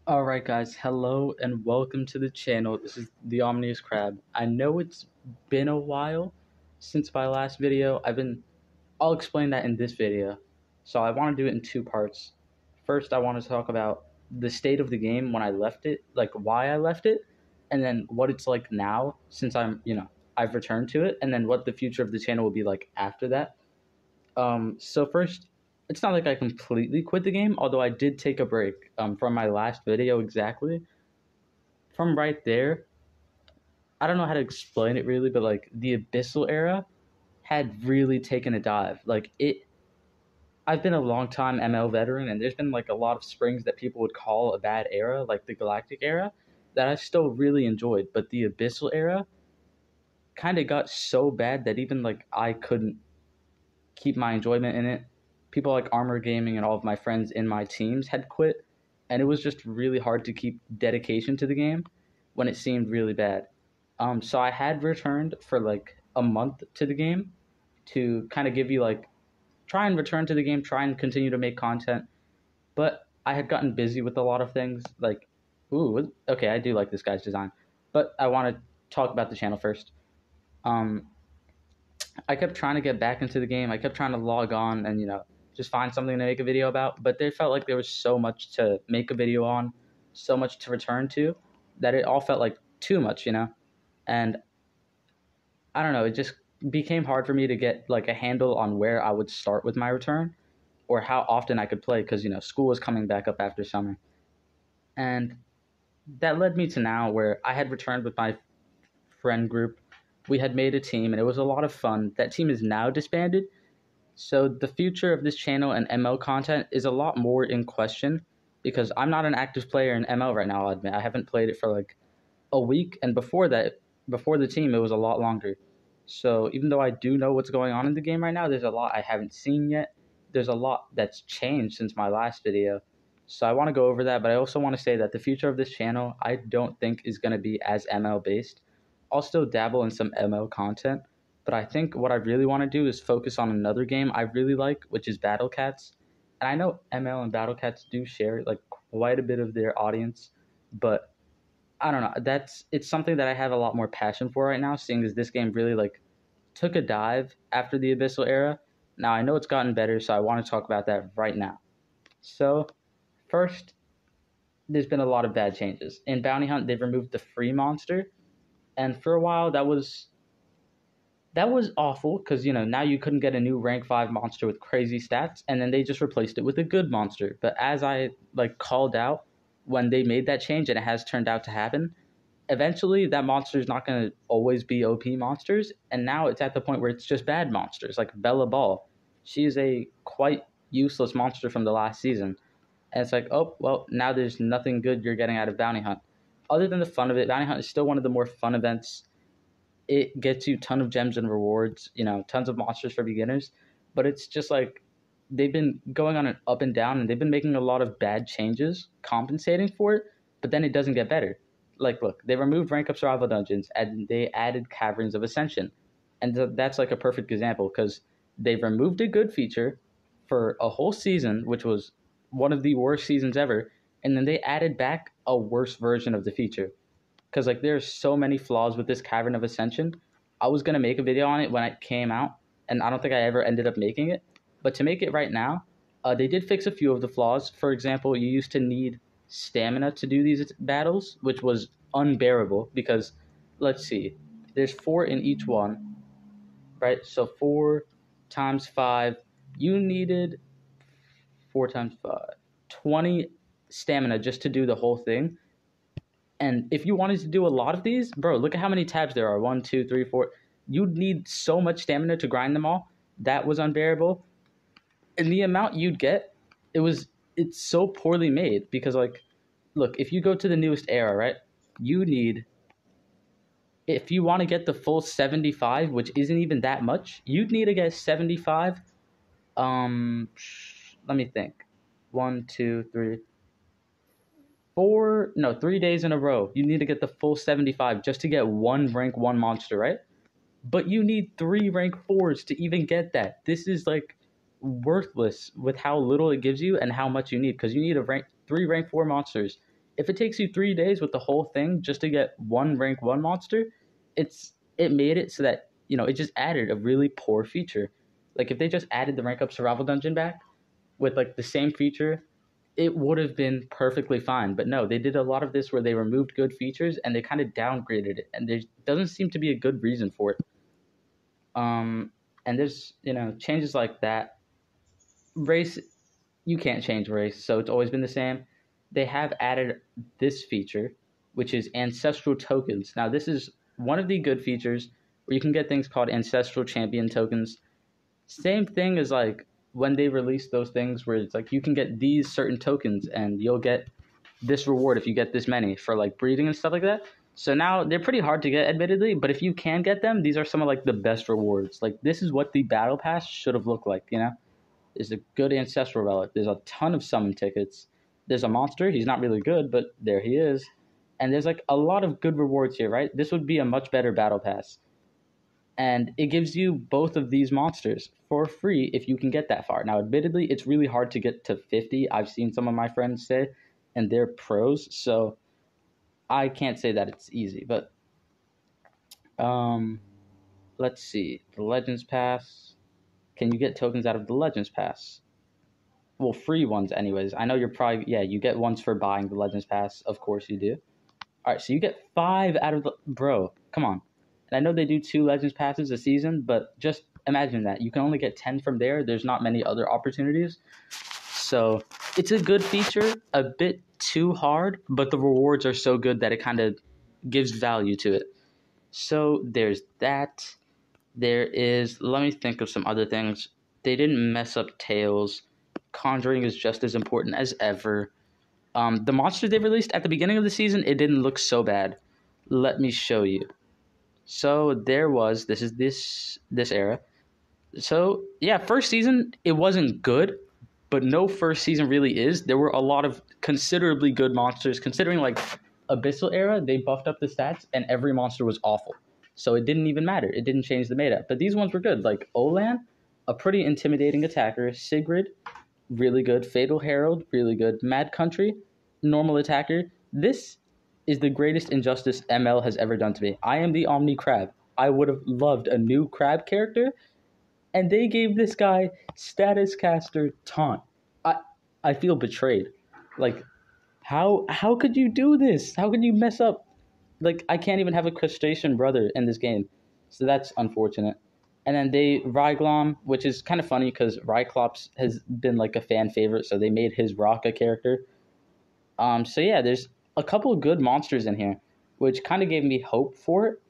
Alright guys, hello and welcome to the channel. This is the Omnious Crab. I know it's been a while since my last video. I'll explain that in this video. So I want to do it in two parts. First, I want to talk about the state of the game when I left it, like why I left it, and then what it's like now since I've returned to it, and then what the future of the channel will be like after that. So first, it's not like I completely quit the game, although I did take a break from my last video exactly. From right there, I don't know how to explain it really, but like the Abyssal era had really taken a dive. I've been a long time ML veteran, and there's been like a lot of springs that people would call a bad era, like the Galactic era, that I still really enjoyed. But the Abyssal era kind of got so bad that even like I couldn't keep my enjoyment in it. People like Armor Gaming and all of my friends in my teams had quit, and it was just really hard to keep dedication to the game when it seemed really bad. So I had returned for like a month to the game to kind of give you like try and return to the game, try and continue to make content. But I had gotten busy with a lot of things. Like, ooh, okay, I do like this guy's design, but I want to talk about the channel first. Um, I kept trying to get back into the game. I kept trying to log on and just find something to make a video about, but there felt like there was so much to make a video on, so much to return to, that it all felt like too much. And I don't know, it just became hard for me to get like a handle on where I would start with my return or how often I could play because school was coming back up after summer. And that led me to now where I had returned with my friend group. We had made a team and it was a lot of fun. That team is now disbanded. So the future of this channel and ML content is a lot more in question because I'm not an active player in ML right now, I'll admit. I haven't played it for like a week, and before that, before the team, it was a lot longer. So even though I do know what's going on in the game right now, there's a lot I haven't seen yet. There's a lot that's changed since my last video. So I want to go over that, but I also want to say that the future of this channel, I don't think is going to be as ML based. I'll still dabble in some ML content, but I think what I really want to do is focus on another game I really like, which is Battle Cats. And I know ML and Battle Cats do share like quite a bit of their audience, but I don't know. It's something that I have a lot more passion for right now, seeing as this game really like took a dive after the Abyssal era. Now I know it's gotten better, so I want to talk about that right now. So first, there's been a lot of bad changes. In Bounty Hunt, they've removed the free monster, and for a while that was awful because now you couldn't get a new rank 5 monster with crazy stats, and then they just replaced it with a good monster. But as I like called out when they made that change, and it has turned out to happen, eventually that monster is not going to always be OP monsters, and now it's at the point where it's just bad monsters like Bella Ball. She is a quite useless monster from the last season, and it's like, oh well, now there's nothing good you're getting out of Bounty Hunt other than the fun of it. Bounty Hunt is still one of the more fun events. It gets you a ton of gems and rewards, tons of monsters for beginners, but it's just like they've been going on an up and down, and they've been making a lot of bad changes compensating for it, but then it doesn't get better. Like, look, they removed rank up survival dungeons and they added caverns of ascension, and that's like a perfect example because they removed a good feature for a whole season, which was one of the worst seasons ever, and then they added back a worse version of the feature because like there's so many flaws with this Cavern of Ascension. I was gonna make a video on it when it came out, and I don't think I ever ended up making it. But to make it right now, they did fix a few of the flaws. For example, you used to need stamina to do these battles, which was unbearable because, let's see, there's 4 in each one, right? So 4 times 5, you needed 4 times 5, 20 stamina just to do the whole thing. And if you wanted to do a lot of these, bro, look at how many tabs there are. 1, 2, 3, 4. You'd need so much stamina to grind them all. That was unbearable. And the amount you'd get, it's so poorly made because, like, look, if you go to the newest era, right, you need, if you want to get the full 75, which isn't even that much, you'd need to get 75. Let me think. 1, 2, 3, 4, no, 3 days in a row. You need to get the full 75 just to get one rank 1 monster, right? But you need 3 rank 4s to even get that. This is like worthless with how little it gives you and how much you need, because you need 3 rank 4 monsters if it takes you 3 days with the whole thing just to get one rank 1 monster, it made it so that, it just added a really poor feature. Like, if they just added the rank up survival dungeon back with, like, the same feature, it would have been perfectly fine. But no, they did a lot of this where they removed good features and they kind of downgraded it, and there doesn't seem to be a good reason for it. And there's, changes like that. Race, you can't change race, so it's always been the same. They have added this feature, which is ancestral tokens. Now, this is one of the good features where you can get things called ancestral champion tokens. Same thing as like when they release those things where it's like you can get these certain tokens and you'll get this reward if you get this many for like breeding and stuff like that. So now they're pretty hard to get, admittedly, but if you can get them, these are some of like the best rewards. Like, this is what the battle pass should have looked like, There's a good ancestral relic. There's a ton of summon tickets. There's a monster. He's not really good, but there he is. And there's like a lot of good rewards here, right? This would be a much better battle pass. And it gives you both of these monsters for free if you can get that far. Now, admittedly, it's really hard to get to 50. I've seen some of my friends say, and they're pros, so I can't say that it's easy. But let's see. The Legends Pass. Can you get tokens out of the Legends Pass? Well, free ones anyways. I know you're probably, you get ones for buying the Legends Pass. Of course you do. All right, so you get 5 out of the, bro, come on. And I know they do 2 Legends Passes a season, but just imagine that. You can only get 10 from there. There's not many other opportunities. So it's a good feature, a bit too hard, but the rewards are so good that it kind of gives value to it. So there's that. There is, let me think of some other things. They didn't mess up Tails. Conjuring is just as important as ever. The monsters they released at the beginning of the season, it didn't look so bad. Let me show you. So there was, this is this era. So yeah, first season, it wasn't good, but no first season really is. There were a lot of considerably good monsters. Considering like Abyssal era, they buffed up the stats and every monster was awful. So it didn't even matter. It didn't change the meta. But these ones were good. Like Olan, a pretty intimidating attacker. Sigrid, really good. Fatal Herald, really good. Mad Country, normal attacker. This is the greatest injustice ML has ever done to me. I am the Omni-Crab. I would have loved a new crab character, and they gave this guy Status Caster Taunt. I feel betrayed. Like, how could you do this? How could you mess up? Like, I can't even have a crustacean brother in this game. So that's unfortunate. And then Ryglom, which is kind of funny because Ryclops has been like a fan favorite, so they made his rock a character. So yeah, there's a couple of good monsters in here, which kind of gave me hope for it.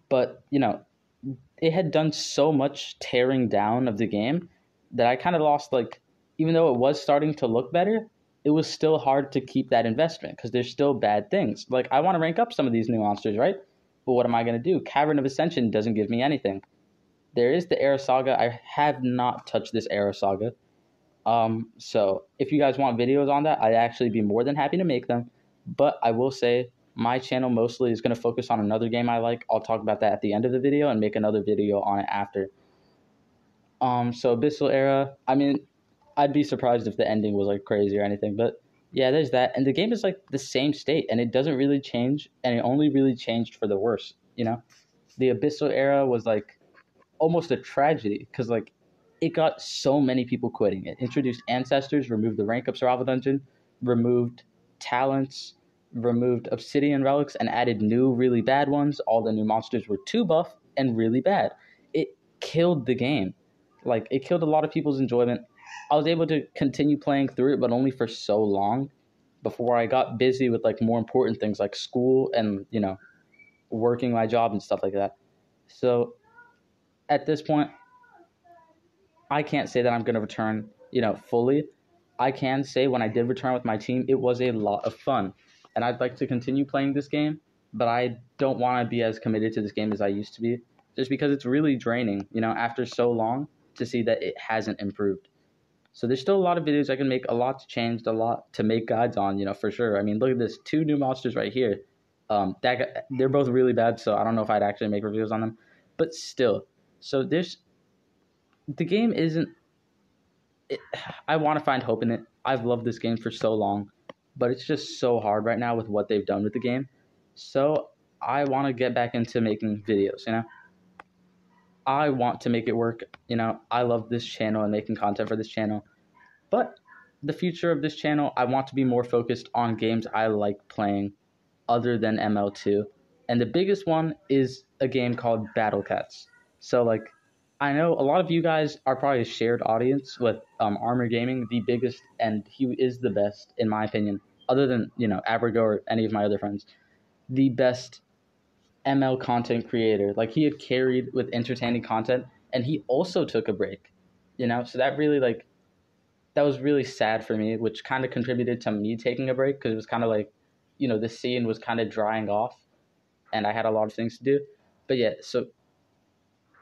But, it had done so much tearing down of the game that I kind of lost, like, even though it was starting to look better, it was still hard to keep that investment because there's still bad things. Like, I want to rank up some of these new monsters, right? But what am I going to do? Cavern of Ascension doesn't give me anything. There is the Era Saga. I have not touched this Era Saga. So if you guys want videos on that, I'd actually be more than happy to make them. But I will say my channel mostly is going to focus on another game I like. I'll talk about that at the end of the video and make another video on it after. So Abyssal Era, I mean, I'd be surprised if the ending was like crazy or anything, but yeah, there's that. And the game is like the same state and it doesn't really change, and it only really changed for the worse, The Abyssal Era was like almost a tragedy because like it got so many people quitting. It introduced ancestors, removed the rank up survival dungeon, removed talents, removed obsidian relics, and added new really bad ones. All the new monsters were too buff and really bad. It killed the game. Like, it killed a lot of people's enjoyment. I was able to continue playing through it, but only for so long before I got busy with like more important things like school and, working my job and stuff like that. So at this point, I can't say that I'm going to return, fully. I can say when I did return with my team, it was a lot of fun. And I'd like to continue playing this game, but I don't want to be as committed to this game as I used to be, just because it's really draining, after so long to see that it hasn't improved. So there's still a lot of videos I can make, a lot to change, a lot to make guides on, for sure. I mean, look at this, 2 new monsters right here. They're both really bad, so I don't know if I'd actually make reviews on them. But still, so the game isn't... I want to find hope in it. I've loved this game for so long. but it's just so hard right now with what they've done with the game. So I want to get back into making videos, you know? I want to make it work, you know? I love this channel and making content for this channel. But the future of this channel, I want to be more focused on games I like playing other than ML2. And the biggest one is a game called Battle Cats. So, like, I know a lot of you guys are probably a shared audience with Armor Gaming, the biggest, and he is the best, in my opinion, other than, you know, Abrigo or any of my other friends, the best ML content creator. Like, he had carried with entertaining content, and he also took a break, you know? So that really, like, that was really sad for me, which kind of contributed to me taking a break because it was kind of like, you know, the scene was kind of drying off and I had a lot of things to do. But yeah, so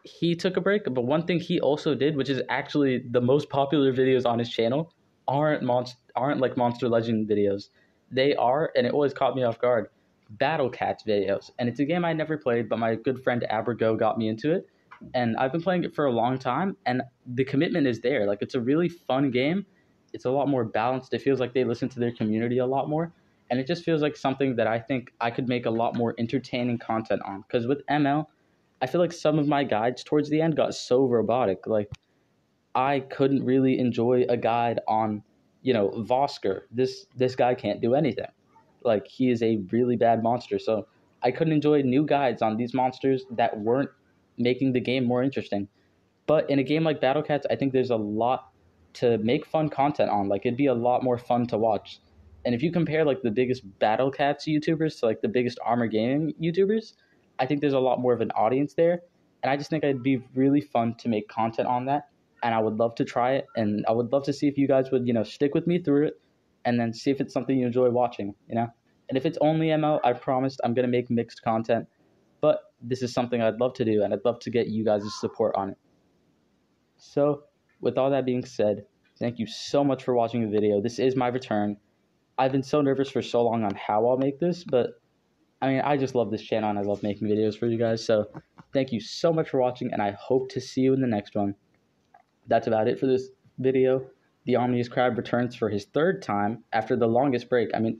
he took a break. But one thing he also did, which is actually the most popular videos on his channel, aren't like Monster Legend videos. They are, and it always caught me off guard, Battle Cats videos. And it's a game I never played, but my good friend Abrigo got me into it. And I've been playing it for a long time, and the commitment is there. Like, it's a really fun game. It's a lot more balanced. It feels like they listen to their community a lot more. And it just feels like something that I think I could make a lot more entertaining content on. Because with ML, I feel like some of my guides towards the end got so robotic. Like, I couldn't really enjoy a guide on, you know, Vosker. This guy can't do anything. Like, he is a really bad monster. So I couldn't enjoy new guides on these monsters that weren't making the game more interesting. But in a game like Battle Cats, I think there's a lot to make fun content on. Like, it'd be a lot more fun to watch. And if you compare like the biggest Battle Cats YouTubers to like the biggest Armor Gaming YouTubers, I think there's a lot more of an audience there. And I just think it'd be really fun to make content on that. And I would love to try it. And I would love to see if you guys would, you know, stick with me through it and then see if it's something you enjoy watching, you know? And if it's only ML, I promised I'm going to make mixed content. But this is something I'd love to do, and I'd love to get you guys' support on it. So, with all that being said, thank you so much for watching the video. This is my return. I've been so nervous for so long on how I'll make this, but I mean, I just love this channel and I love making videos for you guys. So, thank you so much for watching, and I hope to see you in the next one. That's about it for this video. The Omnious Crab returns for his third time after the longest break. I mean,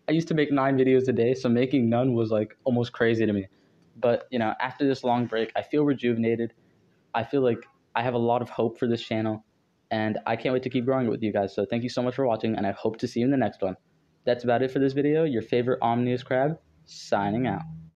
I used to make 9 videos a day, so making none was like almost crazy to me. But, you know, after this long break, I feel rejuvenated. I feel like I have a lot of hope for this channel, and I can't wait to keep growing it with you guys. So thank you so much for watching, and I hope to see you in the next one. That's about it for this video. Your favorite Omnious Crab, signing out.